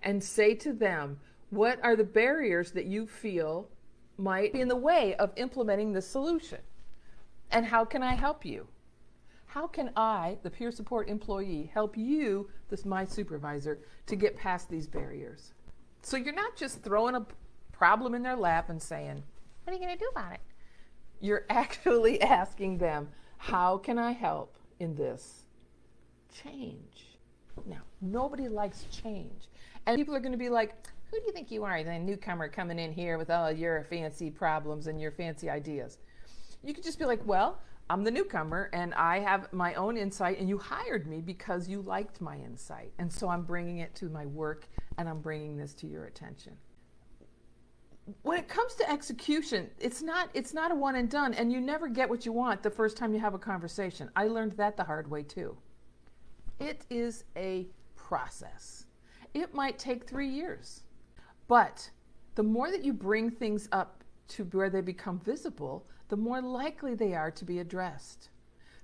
and say to them, what are the barriers that you feel might be in the way of implementing this solution? And how can I help you? How can I, the peer support employee, help you, my supervisor, to get past these barriers? So you're not just throwing a problem in their lap and saying, what are you going to do about it? You're actually asking them, how can I help in this change? Now, nobody likes change. And people are going to be like, who do you think you are, the newcomer coming in here with all your fancy problems and your fancy ideas? You could just be like, well, I'm the newcomer and I have my own insight, and you hired me because you liked my insight. And so I'm bringing it to my work and I'm bringing this to your attention. When it comes to execution, it's not a one and done, and you never get what you want the first time you have a conversation. I learned that the hard way too. It is a process. It might take 3 years, but the more that you bring things up to where they become visible, the more likely they are to be addressed.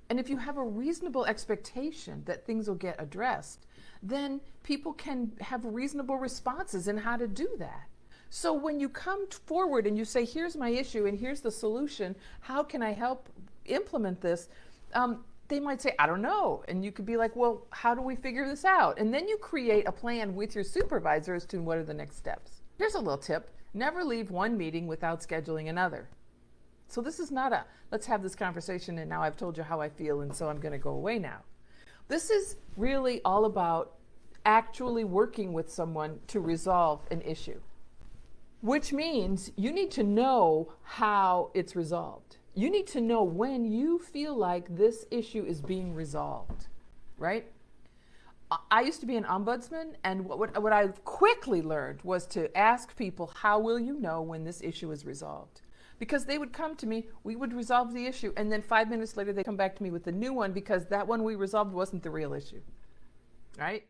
And if you have a reasonable expectation that things will get addressed, then people can have reasonable responses in how to do that. So when you come forward and you say, here's my issue and here's the solution, how can I help implement this? They might say, I don't know. And you could be like, well, how do we figure this out? And then you create a plan with your supervisor as to what are the next steps. Here's a little tip. Never leave one meeting without scheduling another. So this is not let's have this conversation and now I've told you how I feel and so I'm going to go away now. This is really all about actually working with someone to resolve an issue, which means you need to know how it's resolved. You need to know when you feel like this issue is being resolved, right? I used to be an ombudsman, and what I quickly learned was to ask people, how will you know when this issue is resolved? Because they would come to me, we would resolve the issue, and then 5 minutes later they'd come back to me with a new one because that one we resolved wasn't the real issue, right?